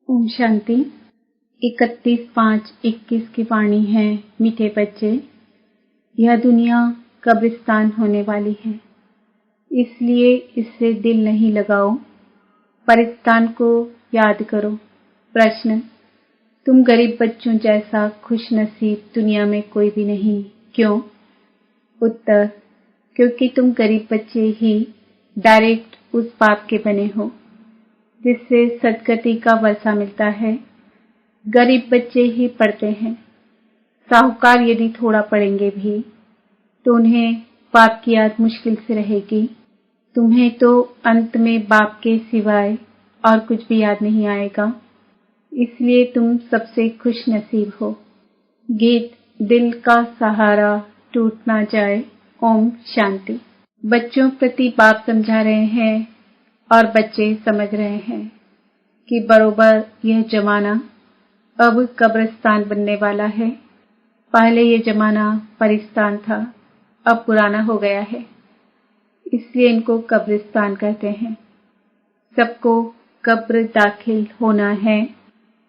ओम शांति। 31/5/21 की वाणी है। मीठे बच्चे, यह दुनिया कब्रिस्तान होने वाली है, इसलिए इससे दिल नहीं लगाओ। परिस्तान को याद करो। प्रश्न: तुम गरीब बच्चों जैसा खुशनसीब दुनिया में कोई भी नहीं। क्यों? उत्तर: क्योंकि तुम गरीब बच्चे ही डायरेक्ट उस बाप के बने हो जिससे सद्गति का वर्षा मिलता है। गरीब बच्चे ही पढ़ते हैं। साहूकार यदि थोड़ा पढ़ेंगे भी तो उन्हें बाप की याद मुश्किल से रहेगी। तुम्हें तो अंत में बाप के सिवाय और कुछ भी याद नहीं आएगा, इसलिए तुम सबसे खुश नसीब हो। गीत: दिल का सहारा टूट ना जाए। ओम शांति। बच्चों प्रति बाप समझा रहे हैं और बच्चे समझ रहे हैं कि बरोबर यह जमाना अब कब्रिस्तान बनने वाला है। पहले यह जमाना परिस्तान था, अब पुराना हो गया है, इसलिए इनको कब्रिस्तान कहते हैं। सबको कब्र दाखिल होना है।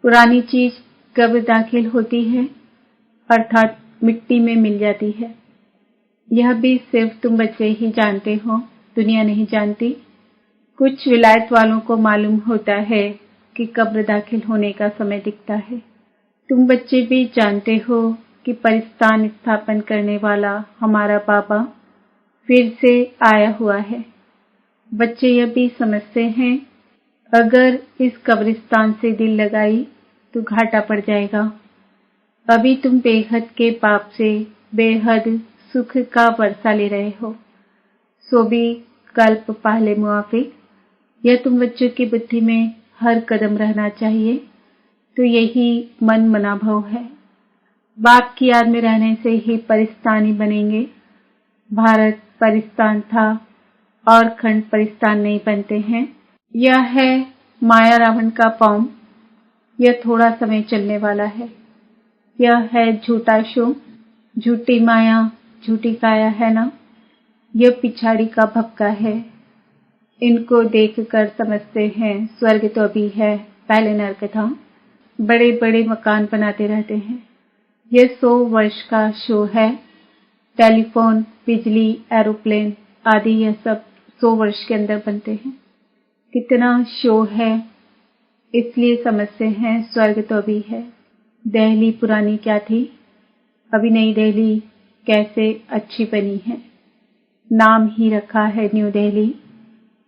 पुरानी चीज कब्र दाखिल होती है अर्थात मिट्टी में मिल जाती है। यह भी सिर्फ तुम बच्चे ही जानते हो, दुनिया नहीं जानती। कुछ विलायत वालों को मालूम होता है कि कब्र दाखिल होने का समय दिखता है। तुम बच्चे भी जानते हो कि परिस्तान स्थापन करने वाला हमारा बाबा फिर से आया हुआ है। बच्चे यह भी समझते हैं अगर इस कब्रिस्तान से दिल लगाई तो घाटा पड़ जाएगा। अभी तुम बेहद के पाप से बेहद सुख का वर्षा ले रहे हो, सो भी कल्प पहले मुआफिक। यह तुम बच्चों की बुद्धि में हर कदम रहना चाहिए। तो यही मन मनाभव है। बाप की याद में रहने से ही परिस्तानी बनेंगे। भारत परिस्तान था और खंड परिस्तान नहीं बनते हैं। यह है माया रावण का फॉर्म। यह थोड़ा समय चलने वाला है। यह है झूठा शो, झूठी माया, झूठी काया है ना। यह पिछाड़ी का भपका है। इनको देखकर समझते हैं स्वर्ग तो अभी है, पहले नरक था। बड़े बड़े मकान बनाते रहते हैं। यह 100 वर्ष का शो है। टेलीफोन, बिजली, एरोप्लेन आदि यह सब 100 वर्ष के अंदर बनते हैं। कितना शो है, इसलिए समझते हैं स्वर्ग तो अभी है। दिल्ली पुरानी क्या थी, अभी नई दिल्ली कैसे अच्छी बनी है। नाम ही रखा है न्यू दिल्ली।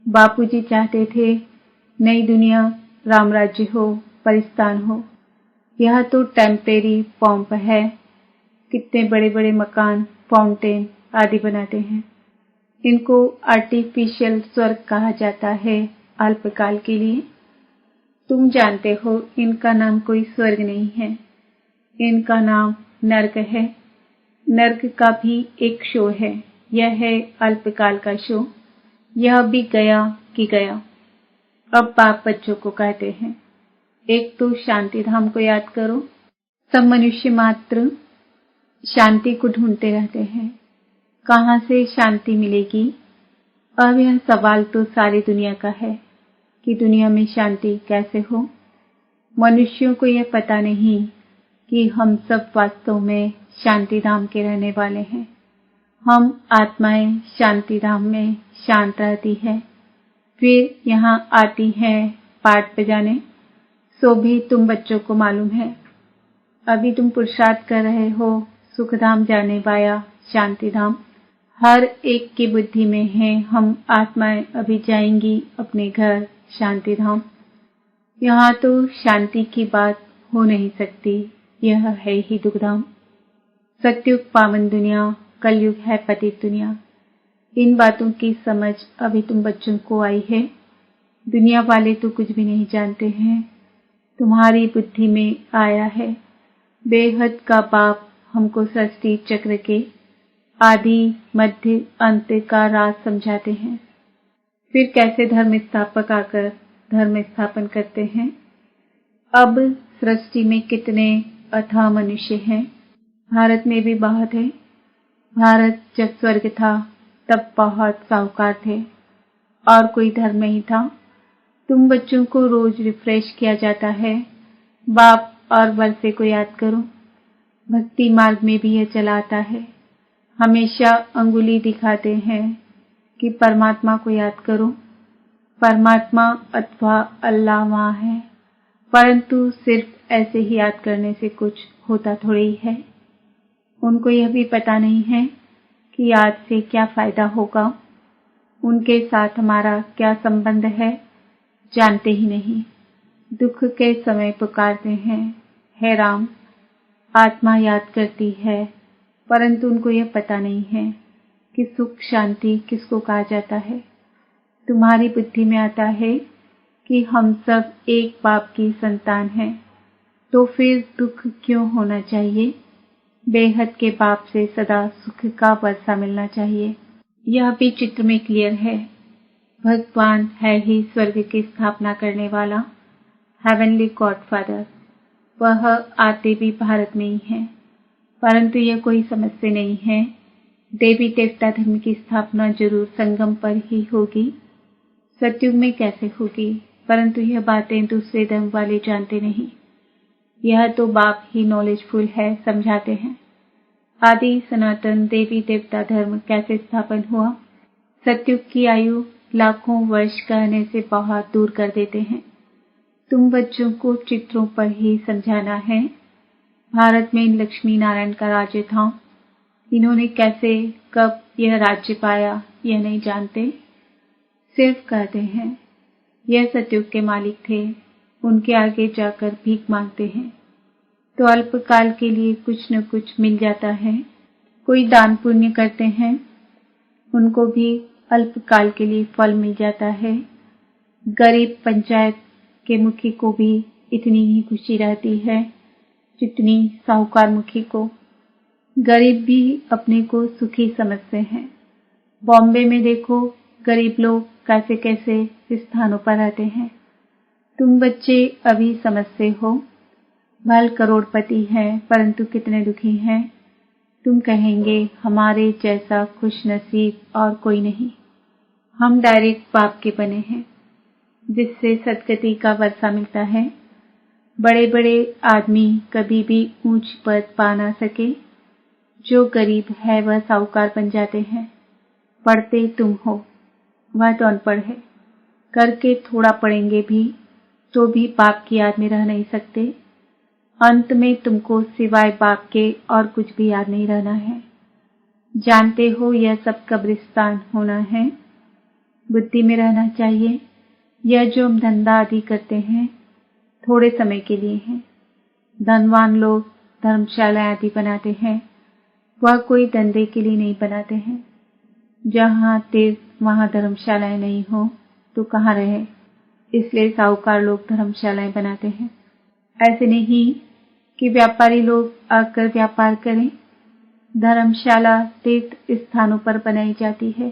बापूजी चाहते थे नई दुनिया राम राज्य हो, परिस्तान हो। यह तो टेम्परेरी फॉर्म है। कितने बड़े बड़े मकान, फाउंटेन आदि बनाते हैं। इनको आर्टिफिशियल स्वर्ग कहा जाता है अल्पकाल के लिए। तुम जानते हो इनका नाम कोई स्वर्ग नहीं है, इनका नाम नर्क है। नर्क का भी एक शो है। यह है अल्पकाल का शो। यह भी गया कि गया। अब बाप बच्चों को कहते हैं, एक तो शांति धाम को याद करो। सब मनुष्य मात्र शांति को ढूंढते रहते हैं। कहाँ से शांति मिलेगी? अब यह सवाल तो सारी दुनिया का है कि दुनिया में शांति कैसे हो। मनुष्यों को यह पता नहीं कि हम सब वास्तव में शांति धाम के रहने वाले हैं। हम आत्माएं शांति धाम में शांत रहती है, फिर यहाँ आती हैं पाठ बजाने। सो भी तुम बच्चों को मालूम है। अभी तुम पुरुषार्थ कर रहे हो सुखधाम जाने वाया शांति धाम। हर एक की बुद्धि में है हम आत्माएं अभी जाएंगी अपने घर शांति धाम। यहाँ तो शांति की बात हो नहीं सकती, यह है ही दुखधाम। सत्युग पावन दुनिया, कलयुग है पतित दुनिया। इन बातों की समझ अभी तुम बच्चों को आई है। दुनिया वाले तो कुछ भी नहीं जानते हैं, तुम्हारी बुद्धि में आया है। बेहद का बाप हमको सृष्टि चक्र के आदि मध्य अंत का राज समझाते हैं। फिर कैसे धर्म स्थापक आकर धर्म स्थापन करते हैं। अब सृष्टि में कितने अथाह मनुष्य हैं। भारत में भी बहुत है। भारत जब स्वर्ग था तब बहुत साहूकार थे और कोई धर्म नहीं था। तुम बच्चों को रोज रिफ्रेश किया जाता है। बाप और वर्षे को याद करो। भक्ति मार्ग में भी यह चला आता है। हमेशा अंगुली दिखाते हैं कि परमात्मा को याद करो। परमात्मा अथवा अल्लाह वहाँ है, परंतु सिर्फ ऐसे ही याद करने से कुछ होता थोड़ी है। उनको यह भी पता नहीं है कि याद से क्या फायदा होगा, उनके साथ हमारा क्या संबंध है, जानते ही नहीं। दुख के समय पुकारते हैं, हे राम। आत्मा याद करती है, परंतु उनको यह पता नहीं है कि सुख शांति किसको कहा जाता है। तुम्हारी बुद्धि में आता है कि हम सब एक बाप की संतान हैं, तो फिर दुख क्यों होना चाहिए। बेहद के बाप से सदा सुख का वर्षा मिलना चाहिए। यह भी चित्र में क्लियर है। भगवान है ही स्वर्ग की स्थापना करने वाला, हेवनली गॉडफादर। वह आते भी भारत में ही हैं, परंतु यह कोई समस्या नहीं है। देवी देवता धर्म की स्थापना जरूर संगम पर ही होगी। सतयुग में कैसे होगी, परंतु यह बातें दूसरे धर्म वाले जानते नहीं। यह तो बाप ही नॉलेजफुल है, समझाते हैं। आदि सनातन देवी देवता धर्म कैसे स्थापन हुआ। सतयुग की आयु लाखों वर्ष कहने से बहुत दूर कर देते हैं। तुम बच्चों को चित्रों पर ही समझाना है। भारत में लक्ष्मी नारायण का राज्य था। इन्होंने कैसे कब यह राज्य पाया यह नहीं जानते, सिर्फ कहते हैं यह सतयुग के मालिक थे। उनके आगे जाकर भीख मांगते हैं तो अल्पकाल के लिए कुछ न कुछ मिल जाता है। कोई दान पुण्य करते हैं, उनको भी अल्पकाल के लिए फल मिल जाता है। गरीब पंचायत के मुखी को भी इतनी ही खुशी रहती है जितनी साहूकार मुखी को। गरीब भी अपने को सुखी समझते हैं। बॉम्बे में देखो गरीब लोग कैसे कैसे स्थानों पर रहते हैं। तुम बच्चे अभी समझते हो। भल करोड़पति हैं, परंतु कितने दुखी हैं। तुम कहेंगे हमारे जैसा खुश नसीब और कोई नहीं। हम डायरेक्ट बाप के बने हैं, जिससे सदगति का वर्षा मिलता है। बड़े बड़े आदमी कभी भी ऊंच पद पा ना सके। जो गरीब है वह साहूकार बन जाते हैं। पढ़ते तुम हो, वह तो अनपढ़ है। करके थोड़ा पढ़ेंगे भी तो भी बाप की याद में रह नहीं सकते। अंत में तुमको सिवाय बाप के और कुछ भी याद नहीं रहना है। जानते हो यह सब कब्रिस्तान होना है। बुद्धि में रहना चाहिए। यह जो हम धंधा आदि करते हैं थोड़े समय के लिए है। धनवान लोग धर्मशाला आदि बनाते हैं, वह कोई धंधे के लिए नहीं बनाते हैं। जहाँ तीर्थ वहाँ धर्मशालाएं नहीं हो तो कहाँ रहे। इसलिए साहूकार लोग धर्मशालाएं बनाते हैं। ऐसे नहीं कि व्यापारी लोग आकर व्यापार करें। धर्मशाला तीर्थ स्थानों पर बनाई जाती है।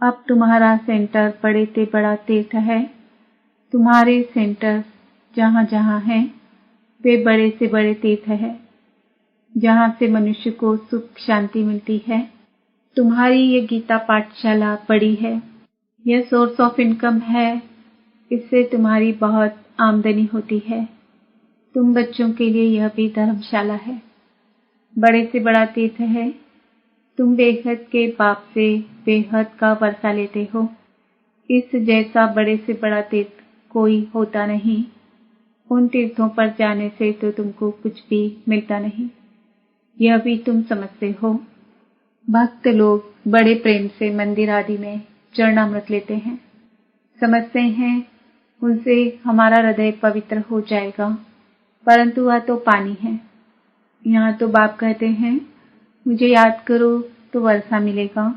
अब तुम्हारा सेंटर बड़े से बड़ा तीर्थ है। तुम्हारे सेंटर जहाँ जहाँ हैं वे बड़े से बड़े तीर्थ है, जहाँ से मनुष्य को सुख शांति मिलती है। तुम्हारी ये गीता पाठशाला बड़ी है। यह सोर्स ऑफ इनकम है। इससे तुम्हारी बहुत आमदनी होती है। तुम बच्चों के लिए यह भी धर्मशाला है, बड़े से बड़ा तीर्थ है। तुम बेहद के बाप से बेहद का वर्षा लेते हो। इस जैसा बड़े से बड़ा तीर्थ कोई होता नहीं। उन तीर्थों पर जाने से तो तुमको कुछ भी मिलता नहीं। यह भी तुम समझते हो। भक्त लोग बड़े प्रेम से मंदिर आदि में चरणामृत लेते हैं, समझते हैं उनसे हमारा हृदय पवित्र हो जाएगा, परंतु वह तो पानी है। यहाँ तो बाप कहते हैं मुझे याद करो तो वर्षा मिलेगा।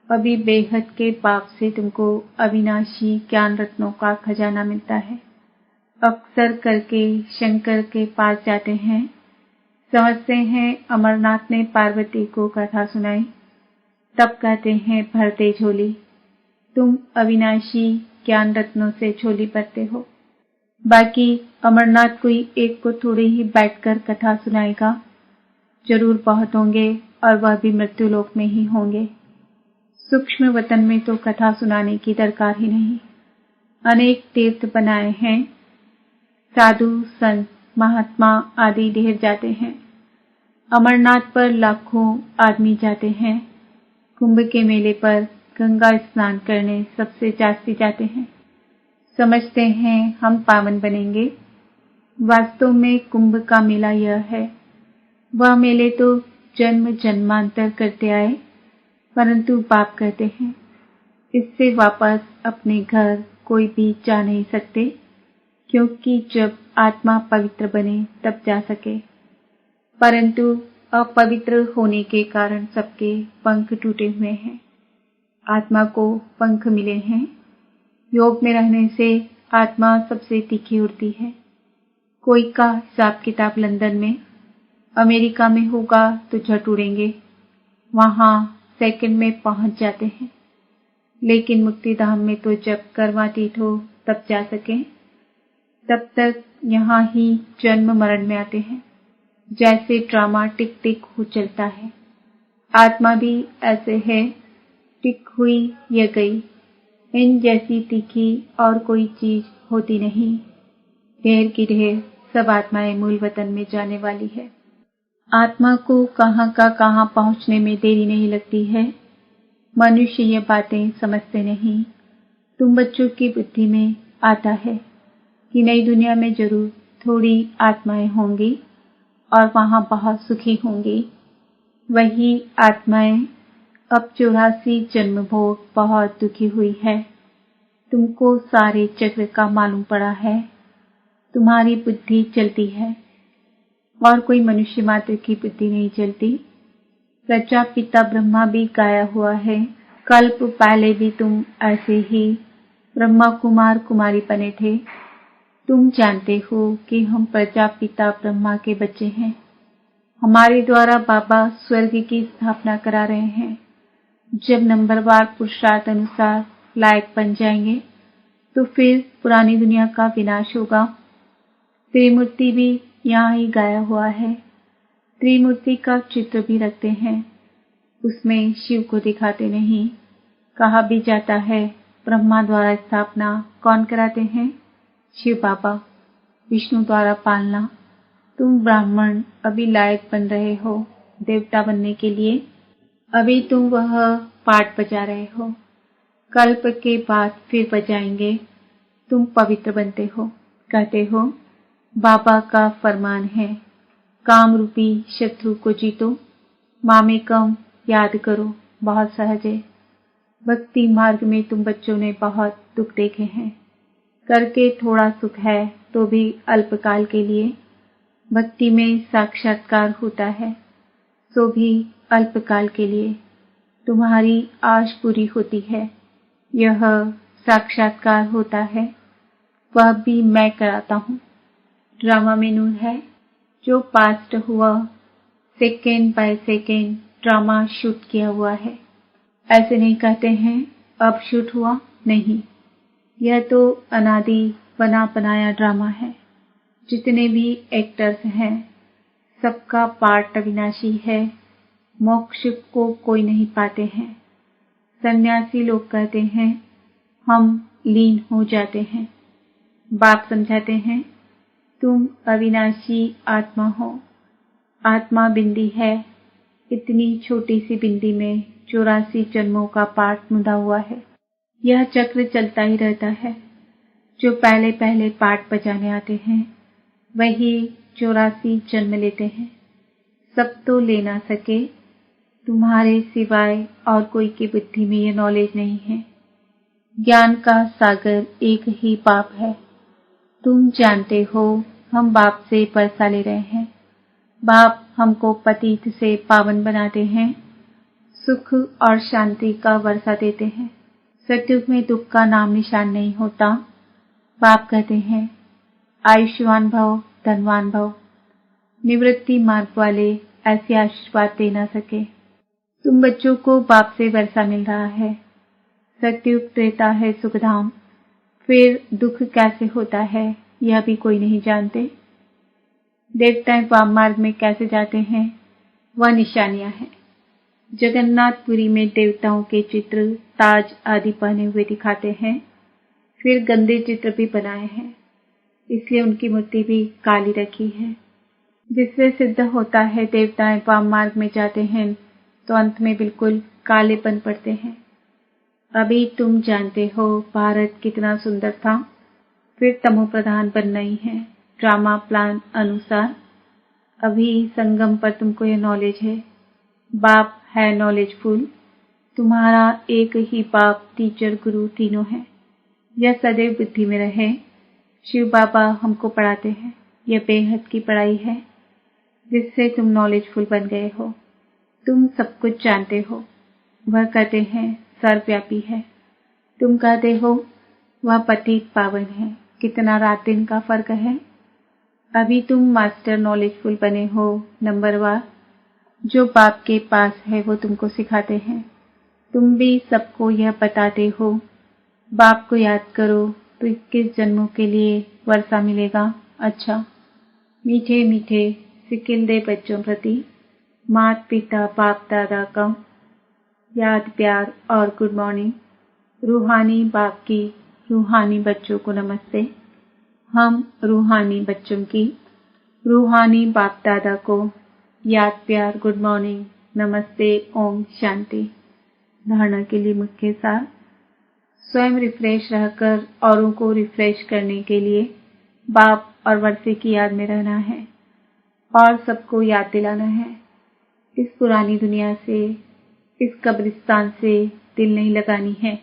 अभी बेहद के बाप से तुमको अविनाशी ज्ञान रत्नों का खजाना मिलता है। अक्सर करके शंकर के पास जाते हैं, समझते हैं अमरनाथ ने पार्वती को कथा सुनाई, तब कहते हैं भर दे झोली। तुम अविनाशी ज्ञान रत्नों से झोली भरते हो। बाकी अमरनाथ कोई एक को थोड़े ही बैठकर कथा सुनाएगा, जरूर बहुत होंगे और वह भी मृत्युलोक में ही होंगे। सूक्ष्म वतन में तो कथा सुनाने की दरकार ही नहीं। अनेक तीर्थ बनाए हैं। साधु संत महात्मा आदि ढेर जाते हैं। अमरनाथ पर लाखों आदमी जाते हैं। कुंभ के मेले पर गंगा स्नान करने सबसे जास्ती जाते हैं। समझते हैं हम पावन बनेंगे। वास्तव में कुंभ का मेला यह है। वह मेले तो जन्म जन्मांतर करते आए, परंतु पाप करते हैं। इससे वापस अपने घर कोई भी जा नहीं सकते, क्योंकि जब आत्मा पवित्र बने तब जा सके। परंतु अपवित्र होने के कारण सबके पंख टूटे हुए हैं। आत्मा को पंख मिले हैं। योग में रहने से आत्मा सबसे तीखी उड़ती है। कोई का हिसाब किताब लंदन में, अमेरिका में होगा तो झट उड़ेंगे, वहां सेकंड में पहुंच जाते हैं। लेकिन मुक्तिधाम में तो जब कर्मातीत हो तब जा सके, तब तक यहाँ ही जन्म मरण में आते हैं। जैसे ड्रामा टिक टिक हो चलता है, आत्मा भी ऐसे है, टिक हुई या गई। इन जैसी तीखी और कोई चीज होती नहीं। ढेर की ढेर सब आत्माएं मूल वतन में जाने वाली है। आत्मा को कहाँ का कहाँ पहुँचने में देरी नहीं लगती है। मनुष्य ये बातें समझते नहीं। तुम बच्चों की बुद्धि में आता है कि नई दुनिया में जरूर थोड़ी आत्माएं होंगी और वहां बहुत सुखी होंगी। वही आत्माएं अब 84 जन्म भोग बहुत दुखी हुई है। तुमको सारे चक्र का मालूम पड़ा है। तुम्हारी बुद्धि चलती है और कोई मनुष्य मात्र की बुद्धि नहीं चलती। प्रजापिता ब्रह्मा भी गाया हुआ है। कल्प पहले भी तुम ऐसे ही ब्रह्मा कुमार कुमारी बने थे। तुम जानते हो कि हम प्रजापिता ब्रह्मा के बच्चे हैं। हमारे द्वारा बाबा स्वर्ग की स्थापना करा रहे हैं। जब नंबरवार पुरुषार्थ अनुसार लायक बन जाएंगे तो फिर पुरानी दुनिया का विनाश होगा। त्रिमूर्ति भी यहाँ ही गाया हुआ है। त्रिमूर्ति का चित्र भी रखते हैं, उसमें शिव को दिखाते नहीं। कहा भी जाता है ब्रह्मा द्वारा स्थापना कौन कराते हैं? शिव बाबा। विष्णु द्वारा पालना। तुम ब्राह्मण अभी लायक बन रहे हो देवता बनने के लिए। अभी तुम वह पाठ बजा रहे हो। कल्प के बाद फिर बजाएंगे। तुम पवित्र बनते हो। कहते हो बाबा का फरमान है, काम रूपी शत्रु को जीतो। मामेकम याद करो, बहुत सहज है। भक्ति मार्ग में तुम बच्चों ने बहुत दुख देखे हैं। करके थोड़ा सुख है तो भी अल्पकाल के लिए। भक्ति में साक्षात्कार होता है, सो भी अल्पकाल के लिए। तुम्हारी आश पूरी होती है, यह साक्षात्कार होता है, वह भी मैं कराता हूँ। ड्रामा में नूर है। जो पास्ट हुआ second by second drama shoot किया हुआ है। ऐसे नहीं कहते हैं अब शूट हुआ, नहीं, यह तो अनादि बना बनाया ड्रामा है। जितने भी एक्टर्स हैं सबका पार्ट अविनाशी है। मोक्ष को कोई नहीं पाते हैं। सन्यासी लोग कहते हैं हम लीन हो जाते हैं। बाप समझाते हैं तुम अविनाशी आत्मा हो। आत्मा बिंदी है। इतनी छोटी सी बिंदी में 84 जन्मों का पाठ मुंदा हुआ है। यह चक्र चलता ही रहता है। जो पहले पहले पाठ बजाने आते हैं वही 84 जन्म लेते हैं। सब तो ले ना सके। तुम्हारे सिवाय और कोई की बुद्धि में यह नॉलेज नहीं है। ज्ञान का सागर एक ही बाप है। तुम जानते हो हम बाप से पैसा ले रहे हैं। बाप हमको पतित से पावन बनाते हैं, सुख और शांति का वर्षा देते हैं। सतयुग में दुख का नाम निशान नहीं होता। बाप कहते हैं आयुष्मान भव, धनवान भव। निवृत्ति मार्ग वाले ऐसे आशीर्वाद दे ना सके। तुम बच्चों को बाप से वर्षा मिल रहा है। सतयुग त्रेता है सुखधाम, फिर दुख कैसे होता है यह भी कोई नहीं जानते। देवताएं वाम मार्ग में कैसे जाते हैं वह निशानियां हैं। जगन्नाथपुरी में देवताओं के चित्र ताज आदि पहने हुए दिखाते हैं। फिर गंदे चित्र भी बनाए हैं, इसलिए उनकी मूर्ति भी काली रखी है, जिससे सिद्ध होता है देवताएं वाम मार्ग में जाते हैं तो अंत में बिल्कुल कालेपन पड़ते हैं। अभी तुम जानते हो भारत कितना सुंदर था, फिर तमो प्रधान बनना ही है ड्रामा प्लान अनुसार। अभी संगम पर तुमको यह नॉलेज है, बाप है नॉलेजफुल, तुम्हारा एक ही बाप टीचर गुरु तीनों है। यह सदैव बुद्धि में रहे। शिव बाबा हमको पढ़ाते हैं, यह बेहद की पढ़ाई है जिससे तुम नॉलेजफुल बन गए हो। तुम सब कुछ जानते हो। वह कहते हैं सर्वव्यापी है, तुम कहते हो वह पतित पावन है। कितना रात दिन का फर्क है। अभी तुम मास्टर नॉलेजफुल बने हो नंबरवार। जो बाप के पास है वो तुमको सिखाते हैं। तुम भी सबको यह बताते हो, बाप को याद करो तो 21 जन्मों के लिए वर्षा मिलेगा। अच्छा, मीठे मीठे सिकिलदे बच्चों प्रति माता पिता बाप दादा का याद प्यार और गुड मॉर्निंग। रूहानी बाप की रूहानी बच्चों को नमस्ते। हम रूहानी बच्चों की रूहानी बाप दादा को याद प्यार गुड मॉर्निंग नमस्ते ओम शांति। धारणा के लिए मुख्य सार, स्वयं रिफ्रेश रहकर औरों को रिफ्रेश करने के लिए बाप और वर्षे की याद में रहना है और सबको याद दिलाना है। इस पुरानी दुनिया से, इस कब्रिस्तान से दिल नहीं लगानी है।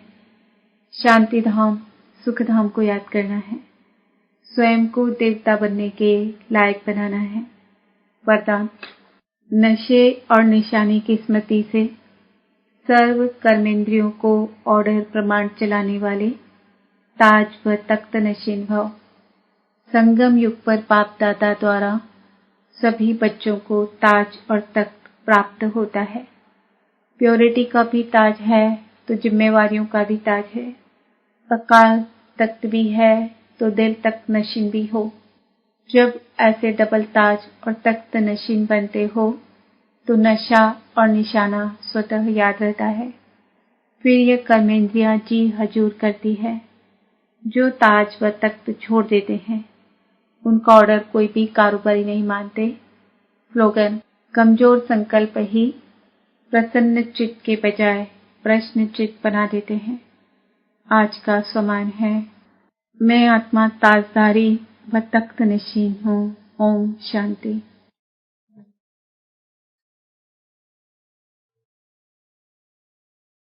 शांति धाम सुख धाम को याद करना है। स्वयं को देवता बनने के लायक बनाना है। वरदान, नशे और निशानी की स्मृति से सर्व कर्मेंद्रियों को ऑर्डर प्रमाण चलाने वाले ताज व तख्त नशीन भव। संगम युग पर बाप दादा द्वारा सभी बच्चों को ताज और तख्त प्राप्त होता है। प्योरिटी का भी ताज है तो जिम्मेवारियों का भी ताज है। अकाल तख्त भी है तो दिल तख्त नशीन भी हो। जब ऐसे डबल ताज और तख्त नशीन बनते हो तो नशा और निशाना स्वतः याद रहता है। फिर यह कर्मेंद्रियां जी हजूर करती है। जो ताज व तख्त छोड़ देते हैं उनका ऑर्डर कोई भी कारोबारी नहीं मानते। स्लोगन, कमजोर संकल्प ही प्रसन्न चित्त के बजाय प्रश्न चित्त बना देते हैं। आज का स्वमान है, मैं आत्मा ताजदारी व तख्त नशीन हूँ। ओम शांति।